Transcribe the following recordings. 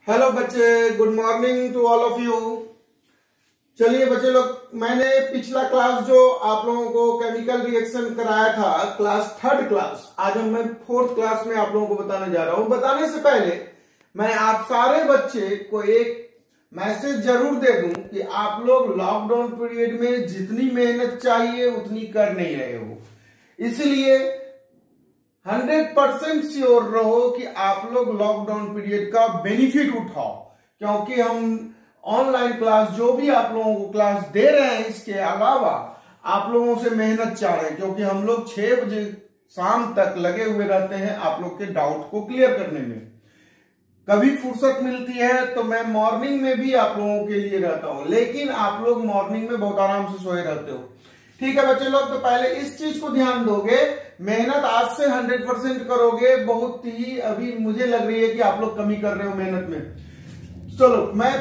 Hello बच्चे, good morning to all of you. चलिए बच्चे लोग, मैंने पिछला क्लास जो आप लोगों को केमिकल रिएक्शन कराया था, क्लास थर्ड क्लास, आज हम मैं फोर्थ क्लास में आप लोगों को बताने जा रहा हूं। बताने से पहले मैं आप सारे बच्चे को एक मैसेज जरूर दे दूं कि आप लोग लॉकडाउन पीरियड में जितनी मेहनत चाहिए उतनी कर नहीं रहे हो, इसलिए 100% श्योर रहो कि आप लोग लॉकडाउन पीरियड का बेनिफिट उठाओ, क्योंकि हम ऑनलाइन क्लास जो भी आप लोगों को क्लास दे रहे हैं, इसके अलावा आप लोगों से मेहनत चाह रहे हैं, क्योंकि हम लोग 6 बजे शाम तक लगे हुए रहते हैं आप लोग के डाउट को क्लियर करने में। कभी फुर्सत मिलती है तो मैं मॉर्निंग में भी आप लोगों के लिए रहता हूं, लेकिन आप लोग मॉर्निंग में बहुत आराम से सोए रहते हो। ठीक है बच्चे लोग, तो पहले इस चीज को ध्यान दोगे, मेहनत आज से 100% करोगे। बहुत ही अभी मुझे लग रही है कि आप लोग कमी कर रहे हो मेहनत में। चलो मैं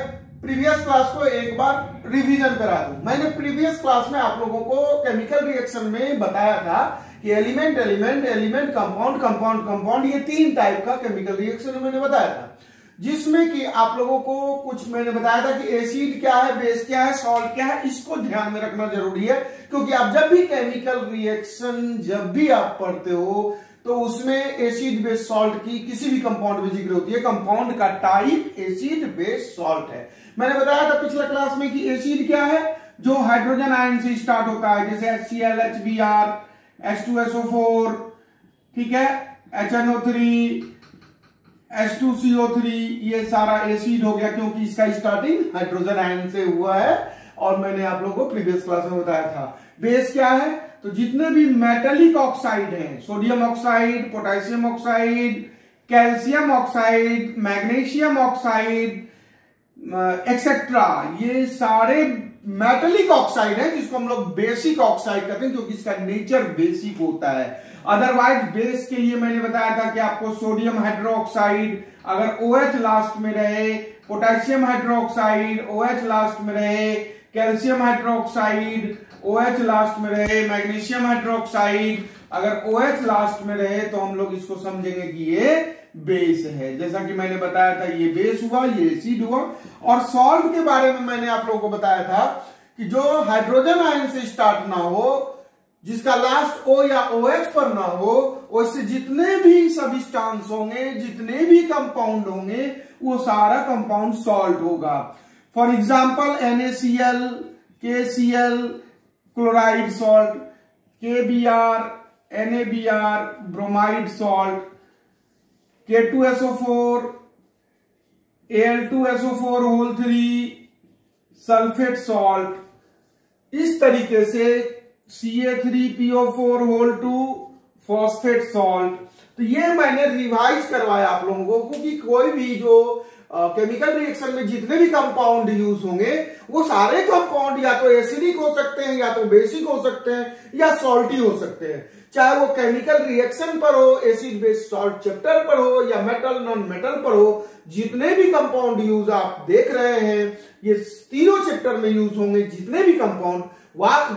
प्रीवियस क्लास को एक बार रिवीजन करा दूं। मैंने प्रीवियस क्लास में आप लोगों को केमिकल रिएक्शन में बताया था कि element element element compound compound compound, ये 3 टाइप का केमिकल रिएक्शन मैंने बताया था, जिसमें कि आप लोगों को कुछ मैंने बताया था कि एसिड क्या है, बेस क्या है, सॉल्ट क्या है। इसको ध्यान में रखना जरूरी है, क्योंकि आप जब भी केमिकल रिएक्शन जब भी आप पढ़ते हो तो उसमें एसिड बेस सॉल्ट की किसी भी कंपाउंड में जिक्र होती है। कंपाउंड का टाइप एसिड बेस सॉल्ट है। मैंने बताया था पिछले क्लास में कि एसिड क्या है, जो हाइड्रोजन आयन से स्टार्ट होता है, जैसे HCl, HBr, H2SO4, ठीक है, HNO3, H2CO3, ये सारा एसिड हो गया, क्योंकि इसका स्टार्टिंग हाइड्रोजन आयन से हुआ है, और मैंने आप लोगों को प्रीवियस क्लास में बताया था। बेस क्या है, तो जितने भी मेटेलिक ऑक्साइड हैं, sodium oxide, potassium oxide, calcium oxide, magnesium oxide etcetera, ये सारे मेटेलिक ऑक्साइड है, जिसको हम लोग बेसिक ऑक्साइड कहते हैं, क्योंकि इसका नेचर बेसिक होता है। अदरवाइज बेस के लिए मैंने बताया था कि आपको सोडियम हाइड्रोक्साइड अगर OH लास्ट में रहे, पोटेशियम हाइड्रोक्साइड OH लास्ट में रहे, कैल्शियम हाइड्रोक्साइड OH लास्ट में रहे, मैग्नीशियम हाइड्रोक्साइड अगर OH लास्ट में रहे, तो हम लोग इसको समझेंगे कि ये बेस है। जैसा कि मैंने बताया था, ये बेस हुआ, ये एसिड हुआ। और सॉल्ट के बारे में मैंने आप लोगों को बताया था कि जो हाइड्रोजन आयन से स्टार्ट ना हो, जिसका लास्ट O या OH पर ना हो, उससे जितने भी सब्सटेंस होंगे, जितने भी कंपाउंड होंगे, वो सारा कंपाउंड सॉल्ट होगा। For example NaCl, KCl chloride salt, KBr, NaBr bromide salt, K2SO4, Al2SO4 sulphate salt. इस तरीके से Ca3PO4 फॉस्फेट सॉल्ट। तो ये मैंने रिवाइज करवाया आप लोगों को, क्योंकि कोई भी जो केमिकल रिएक्शन में जितने भी कंपाउंड यूज होंगे, वो सारे कंपाउंड या तो एसिडिक हो सकते हैं, या तो बेसिक हो सकते हैं, या सॉल्टी हो सकते हैं। चाहे वो केमिकल रिएक्शन पर हो, एसिड बेस सॉल्ट चैप्टर पर हो, या मेटल नॉन मेटल पर हो, जितने भी कंपाउंड यूज आप देख रहे हैं, ये तीनों चैप्टर में यूज होंगे। जितने भी कंपाउंड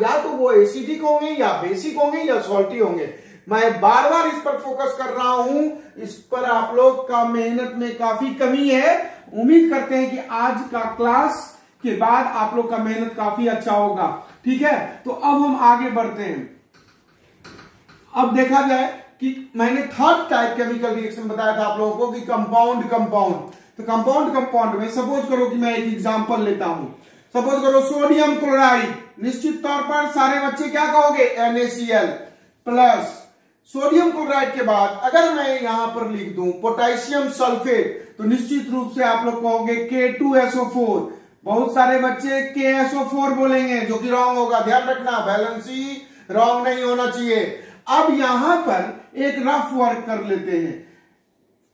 या तो वो एसिडिक होंगे, या बेसिक होंगे, या सॉल्टी होंगे। मैं बार बार इस पर फोकस कर रहा हूं, इस पर आप लोग का मेहनत में काफी कमी है। उम्मीद करते हैं कि आज का क्लास के बाद आप लोग का मेहनत काफी अच्छा होगा। ठीक है, तो अब हम आगे बढ़ते हैं। अब देखा जाए कि मैंने थर्ड टाइप केमिकल रिएक्शन बताया था आप लोगों को कि कंपाउंड कंपाउंड। तो कंपाउंड कंपाउंड में सपोज करो कि मैं एक एग्जांपल लेता हूं। सपोज करो सोडियम क्लोराइड, निश्चित तौर पर सारे बच्चे क्या कहोगे, NaCl प्लस। सोडियम क्लोराइड के बाद अगर मैं यहां पर लिख दूं पोटेशियम सल्फेट, तो निश्चित रूप से आप लोग कहोगे K2SO4। बहुत सारे बच्चे KSO4 बोलेंगे, जो कि रॉन्ग होगा। ध्यान रखना, बैलेंसी रॉन्ग नहीं होना चाहिए। अब यहां पर एक रफ वर्क कर लेते हैं,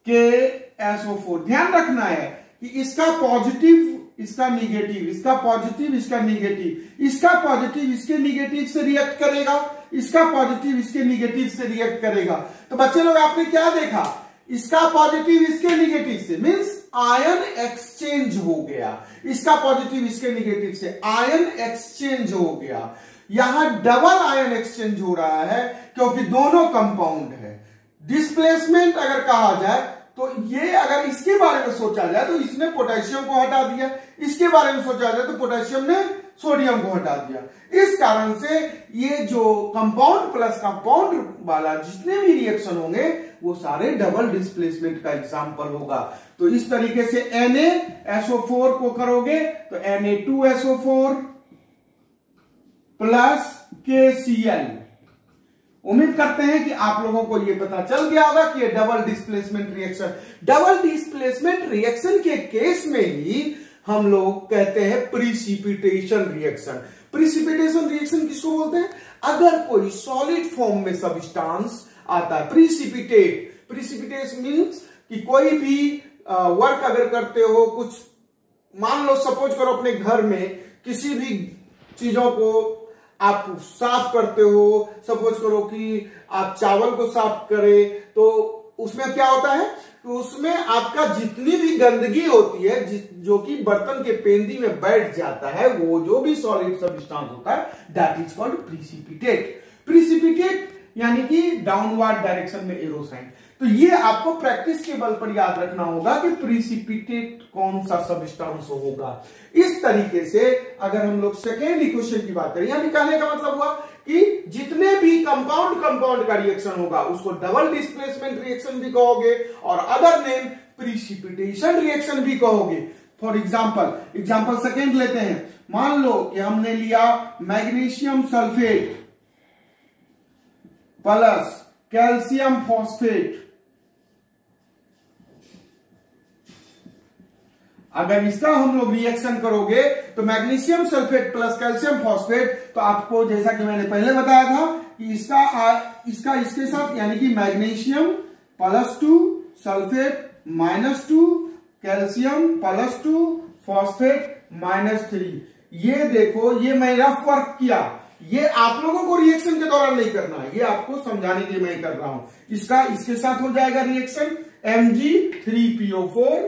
KSO4। ध्यान रखना है कि इसका पॉजिटिव, इसका निगेटिव, इसका पॉजिटिव, इसका निगेटिव, इसका पॉजिटिव इसके निगेटिव से रिएक्ट करेगा, इसका पॉजिटिव इसके निगेटिव से रिएक्ट करेगा। तो बच्चे लोग आपने क्या देखा, इसका पॉजिटिव इसके निगेटिव से, मींस आयन एक्सचेंज हो गया। इसका पॉजिटिव इसके निगेटिव से आयन एक्सचेंज हो गया। यहां डबल आयन एक्सचेंज हो रहा है, क्योंकि दोनों कंपाउंड है। डिस्प्लेसमेंट अगर कहा जाए तो ये अगर इसके बारे में सोचा जाए तो इसने पोटेशियम को हटा दिया, इसके बारे में सोचा जाए तो पोटेशियम ने सोडियम को हटा दिया। इस कारण से ये जो कंपाउंड प्लस कंपाउंड वाला जितने भी रिएक्शन होंगे वो सारे डबल डिस्प्लेसमेंट का एग्जांपल होगा। तो इस तरीके से NaSO4 को करोगे तो Na2SO4 प्लस KCl। उम्मीद करते हैं कि आप लोगों को यह पता चल गया होगा कि ये double displacement reaction, double displacement reaction के केस में ही हम लोग कहते हैं प्रिसिपिटेशन रिएक्शन। प्रिसिपिटेशन रिएक्शन किसको बोलते हैं? अगर कोई सॉलिड फॉर्म में सब्सटेंस आता है, प्रिसिपिटेट मींस कि कोई भी वर्क अगर करते हो, कुछ मान लो सपोज करो अपने घर में किसी भी चीजों को आप साफ करते हो, सपोज करो कि आप चावल को साफ करें तो उसमें क्या होता है? तो उसमें आपका जितनी भी गंदगी होती है जो कि बर्तन के पेंदी में बैठ जाता है, वो जो भी सॉलिड सब्सटेंस होता है that is called precipitate. Precipitate यानी कि डाउनवर्ड डायरेक्शन में एरो साइन। तो ये आपको प्रैक्टिस के बल पर याद रखना होगा कि प्रिसिपिटेट कौन सा सब्सटेंस होगा। इस तरीके से अगर हम लोग सेकेंड इक्वेशन की बात करें, यानी कहने का मतलब हुआ कि जितने भी कंपाउंड का रिएक्शन होगा उसको डबल डिस्प्लेसमेंट रिएक्शन भी कहोगे और अदर नेम प्रिसिपिटेशन रिएक्शन भी कहोगे। फॉर एग्जांपल सेकेंड लेते हैं। मान लो कि हमने लिया magnesium sulphate plus calcium phosphate. अगर इसका हम लोग रिएक्शन करोगे तो magnesium sulphate plus calcium phosphate, तो आपको जैसा कि मैंने पहले बताया था कि इसका इसके साथ यानी कि मैग्नीशियम +2 सल्फेट -2 कैल्शियम +2 फॉस्फेट -3। ये देखो, ये मैं रफ वर्क किया, ये आप लोगों को रिएक्शन के दौरान नहीं करना है, ये आपको समझाने के लिए मैं कर रहा हूं। इसका इसके साथ हो जाएगा रिएक्शन Mg3PO4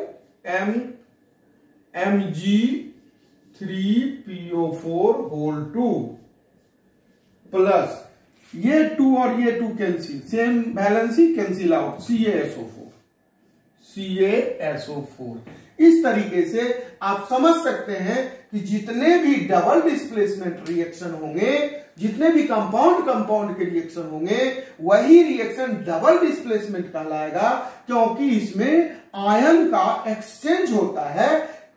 Mg3PO4 प्लस ये 2 और ये 2 cancel, same valency cancel out, CaSO4। इस तरीके से आप समझ सकते हैं कि जितने भी डबल डिस्प्लेसमेंट रिएक्शन होंगे, जितने भी कंपाउंड के रिएक्शन होंगे, वही रिएक्शन डबल डिस्प्लेसमेंट कहलाएगा, क्योंकि इसमें आयन का एक्सचेंज होता है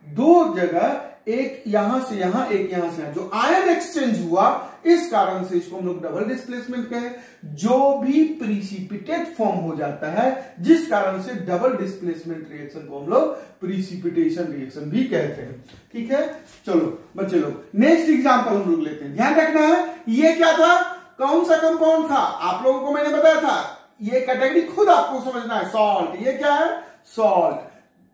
दो जगह, एक यहां से यहां, एक यहां से यहां। जो आयन एक्सचेंज हुआ इस कारण से इसको हम लोग डबल डिस्प्लेसमेंट कहें। जो भी प्रिसिपिटेट फॉर्म हो जाता है जिस कारण से डबल डिस्प्लेसमेंट रिएक्शन को हम लोग प्रिसिपिटेशन रिएक्शन भी कहते हैं। ठीक है, चलो बच्चे लोग नेक्स्ट एग्जांपल हम लोग लेते हैं। ध्यान रखना है ये क्या था, कौन सा कंपाउंड था, आप लोगों को मैंने बताया था। ये कैटेगरी खुद आपको समझना है। सॉल्ट, ये क्या है? सॉल्ट।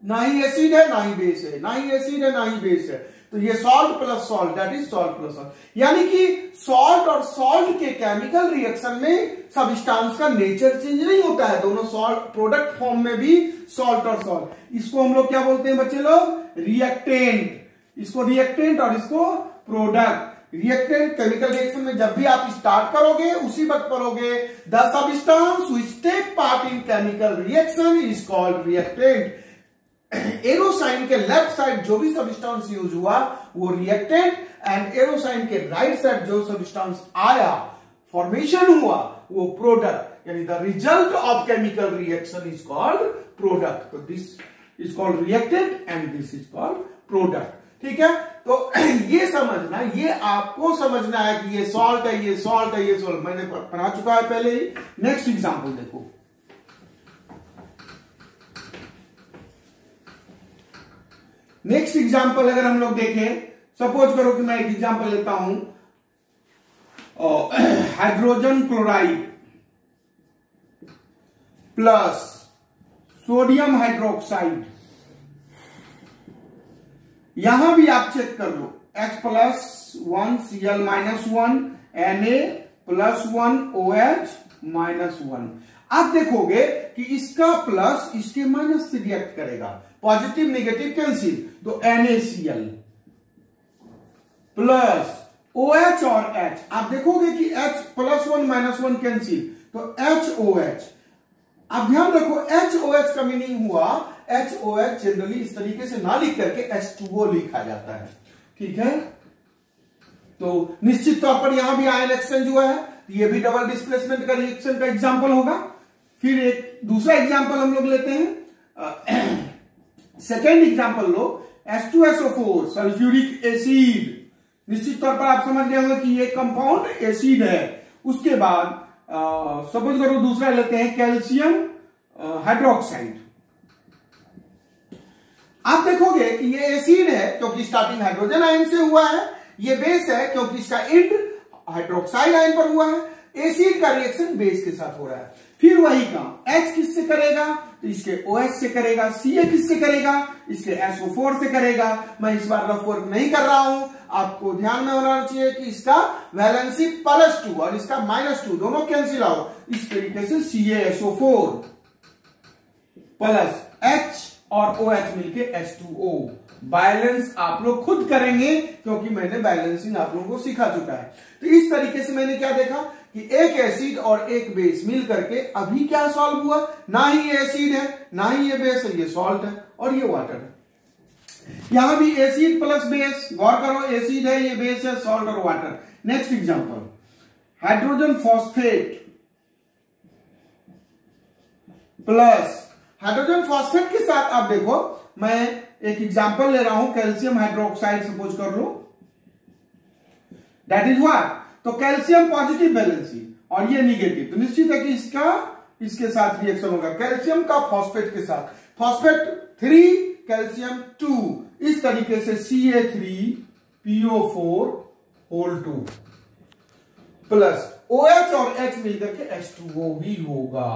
ना ही एसिड है ना ही बेस है, ना ही एसिड है ना ही बेस है, तो ये salt plus salt that is salt plus salt. यानी कि सॉल्ट और सॉल्ट के केमिकल रिएक्शन में सब्सटेंस का नेचर चेंज नहीं होता है, दोनों सॉल्ट प्रोडक्ट फॉर्म में भी सॉल्ट और सॉल्ट। इसको हम लोग क्या बोलते हैं बच्चे लोग? रिएक्टेंट। इसको रिएक्टेंट और इसको प्रोडक्ट। रिएक्टेंट केमिकल रिएक्शन में जब भी आप स्टार्ट करोगे उसी वक्त पढ़ोगे the substance which take part in chemical reaction is called reactant. Arrow sign के लेफ्ट साइड जो भी सब्सटेंस यूज हुआ वो रिएक्टेंट, एंड एरो साइन के राइट साइड जो सब्सटेंस आया, फॉर्मेशन हुआ, वो प्रोडक्ट, यानी the result of chemical reaction is called product. तो this is called reactant and this is called product. ठीक है, तो ये समझना, ये आपको समझना है कि ये सॉल्ट है, ये सॉल्ट है, ये सॉल्ट, मैंने पढ़ा चुका है पहले ही। नेक्स्ट एग्जांपल देखो। नेक्स्ट एग्जाम्पल अगर हम लोग देखें, सपोज करो कि मैं एक एग्जाम्पल लेता हूं, hydrogen chloride plus sodium hydroxide. यहां भी आप चेक कर लो, H+1 Cl -1 Na+1 OH -1। आप देखोगे कि इसका प्लस इसके माइनस से रिएक्ट करेगा, पॉजिटिव नेगेटिव कैंसिल, तो NaCl प्लस OH और H। आप देखोगे कि H+1 -1 कैंसिल, तो HOH अब ध्यान रखो HOH का मीनिंग हुआ, HOH जनरली इस तरीके से ना लिख करके H2O लिखा जाता है, ठीक है। तो निश्चित तौर पर यहां भी आयन एक्सचेंज हुआ है, ये भी डबल डिस्प्लेसमेंट का रिएक्शन का एग्जांपल होगा। फिर एक दूसरा एग्जांपल हम लोग लेते हैं, सेकेंड एग्जांपल लो, H2SO4 सल्फ्यूरिक एसिड। निश्चित तौर पर आप समझ गए होंगे कि ये कंपाउंड एसिड है। उसके बाद सपोज करो दूसरा लेते हैं कैल्शियम हाइड्रोक्साइड। आप देखोगे कि ये एसिड है क्योंकि स्टार्टिंग हाइड्रोजन आयन से हुआ है, ये बेस है क्योंकि इसका एंड हाइड्रोक्साइड आयन पर हुआ है। एसिड का रिएक्शन बेस के साथ हो रहा है। फिर वही काम H किससे करेगा, तो इसके OH से करेगा। Ca किससे करेगा, इसके SO4 से करेगा। मैं इस बार रफ वर्क नहीं कर रहा हूं, आपको ध्यान में होना चाहिए कि इसका वैलेंसी +2 और इसका -2 दोनों कैंसिल आउट। इस तरीके से CaSO4 प्लस H और OH मिलके H2O। बैलेंस आप लोग खुद करेंगे क्योंकि मैंने बैलेंसिंग आप लोगों को सिखा चुका है। तो इस तरीके से मैंने क्या देखा कि एक एसिड और एक बेस मिल करके अभी क्या सॉल्व हुआ, ना ही ये एसिड है ना ही ये बेस है, ये सॉल्ट है और ये वाटर है। यहां भी एसिड प्लस बेस, गौर करो एसिड है, ये बेस है, सॉल्ट और water. Next example, hydrogen phosphate plus hydrogen phosphate के साथ आप देखो, मैं एक एग्जांपल ले रहा हूं, कैल्शियम हाइड्रोक्साइड सपोज कर लो, दैट इज व्हाट। तो कैल्शियम पॉजिटिव वैलेंसी और ये निगेटिव, तो निश्चित है कि इसका इसके साथ रिएक्शन होगा, कैल्शियम का फॉस्फेट के साथ। फॉस्फेट 3 कैल्शियम 2, इस तरीके से Ca3PO4 होल 2 प्लस OH और H मिलकर के H2O ही होगा।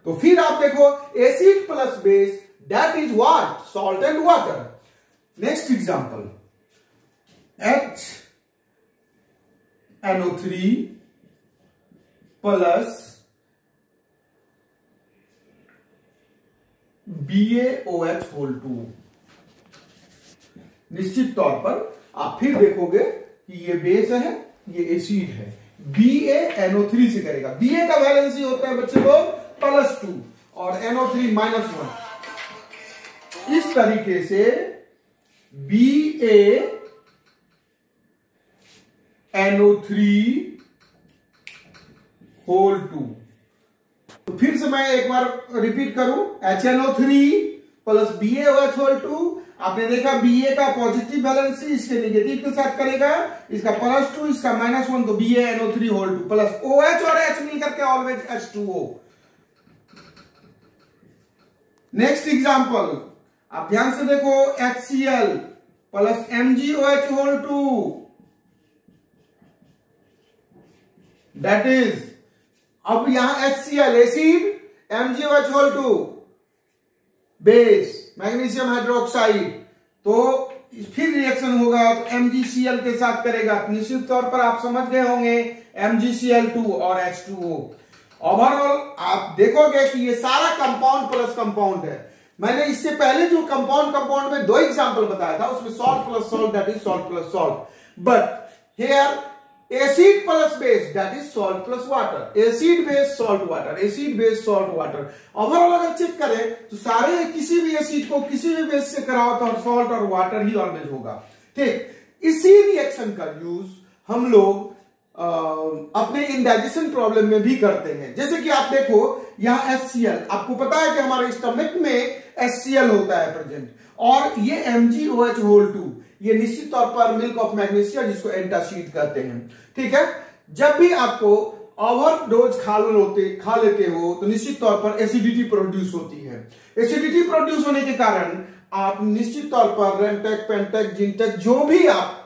तो फिर आप देखो acid plus base, that is what, salt and water. Next example, HNO3 plus BaOH whole 2। निश्चित तौर पर आप फिर देखोगे कि ये बेस है, ये एसिड है, BaNO3 से करेगा। Ba का वैलेंसी होता है बच्चे लोग +2 और NO3 -1। इस तरीके से BaNO3 होल 2। तो फिर से मैं एक बार रिपीट करूं, HNO3 प्लस BaOH होल 2। आपने देखा Ba का पॉजिटिव वैलेंसी इसके नेगेटिव के साथ करेगा, इसका +2 इसका -1, तो BaNO3 होल 2 प्लस OH और H मिलकर के ऑलवेज H2O। नेक्स्ट एग्जांपल, आप ध्यान से देखो, HCl plus MgOH whole 2, that is, अब यहां HCl acid, MgOH whole 2 base, magnesium hydroxide, तो फिर रिएक्शन होगा तो MgCl के साथ करेगा। निश्चित तौर पर आप समझ गए होंगे MgCl2 और H2O। ओवरऑल आप देखोगे कि ये सारा कंपाउंड प्लस कंपाउंड है। मैंने इससे पहले जो कंपाउंड में 2 एग्जांपल बताया था, उसमें salt plus salt, that is salt plus salt. But here acid plus base, that is salt plus water. Acid base salt water, acid base salt water. Overall अगर चेक करें तो सारे किसी भी एसिड को किसी भी बेस से कराओ तो सॉल्ट और वाटर ही ऑलवेज होगा, ठीक। इसी रिएक्शन का यूज हम लोग अपने इंडाइजेशन प्रॉब्लम में भी करते हैं। जैसे कि आप देखो यहां HCl, आपको पता है कि हमारे स्टमक में HCl होता है प्रेजेंट, और ये MgOH होल 2, ये निश्चित तौर पर मिल्क ऑफ मैग्नीशिया जिसको एंटासीड कहते हैं, ठीक है। जब भी आपको ओवरडोज खा लेते हो तो निश्चित तौर पर एसिडिटी प्रोड्यूस होती है। एसिडिटी प्रोड्यूस होने के कारण आप निश्चित तौर पर रेंटेक, पेंटेक, जिंटेक, जो भी आप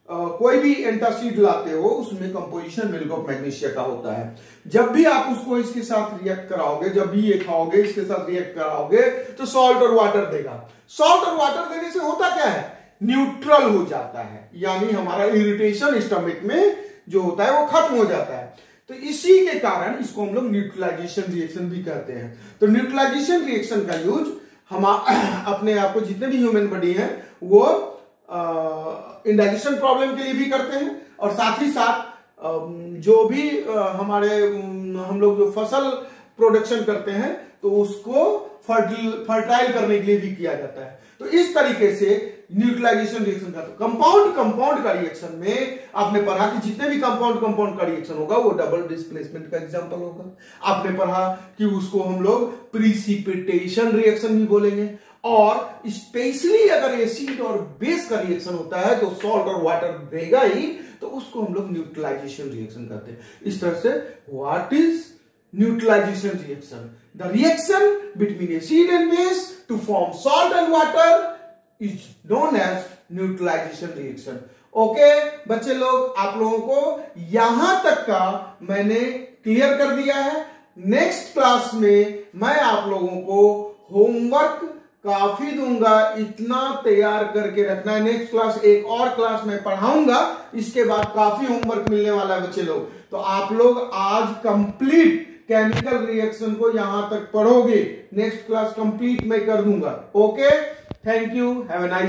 कोई भी एंटासीड लाते हो उसमें कंपोजिशन मिल्क ऑफ मैग्नीशिया का होता है। जब भी आप उसको इसके साथ रिएक्ट कराओगे, जब भी ये खाओगे इसके साथ रिएक्ट कराओगे तो सॉल्ट और वाटर देगा। सॉल्ट और वाटर देने से होता क्या है, न्यूट्रल हो जाता है, यानी हमारा इरिटेशन स्टमक में जो होता है वो खत्म हो जाता है। तो इसी के कारण इसको हम लोग न्यूट्रलाइजेशन रिएक्शन भी कहते हैं। तो न्यूट्रलाइजेशन रिएक्शन का यूज हम अपने आप को जितने भी ह्यूमन बॉडी है वो इंडाइजेशन प्रॉब्लम के लिए भी करते हैं, और साथ ही साथ जो भी हमारे हम लोग जो फसल प्रोडक्शन करते हैं तो उसको फर्टाइल करने के लिए भी किया जाता है। तो इस तरीके से न्यूट्रलाइजेशन रिएक्शन का कंपाउंड का रिएक्शन में आपने पढ़ा कि जितने भी कंपाउंड का रिएक्शन होगा वो डबल डिस्प्लेसमेंट का एग्जांपल होगा। आपने पढ़ा कि उसको हम लोग प्रिसिपिटेशन रिएक्शन भी बोलेंगे, और स्पेशली अगर एसिड और बेस का रिएक्शन होता है तो सॉल्ट और वाटर देगा ही, तो उसको हम लोग न्यूट्रलाइजेशन रिएक्शन कहते हैं। इस तरह से what is neutralization reaction? The reaction between acid and base to form salt and water is known as neutralization reaction. Okay बच्चे लोग, आप लोगों को यहां तक का मैंने क्लियर कर दिया है। नेक्स्ट क्लास में मैं आप लोगों को होमवर्क काफी दूंगा, इतना तैयार करके रखना है। नेक्स्ट क्लास एक और क्लास में पढ़ाऊंगा, इसके बाद काफी होमवर्क मिलने वाला है बच्चे लोग। तो आप लोग आज कंप्लीट केमिकल रिएक्शन को यहां तक पढ़ोगे, नेक्स्ट क्लास कंप्लीट मैं कर दूंगा। Okay, thank you, have a nice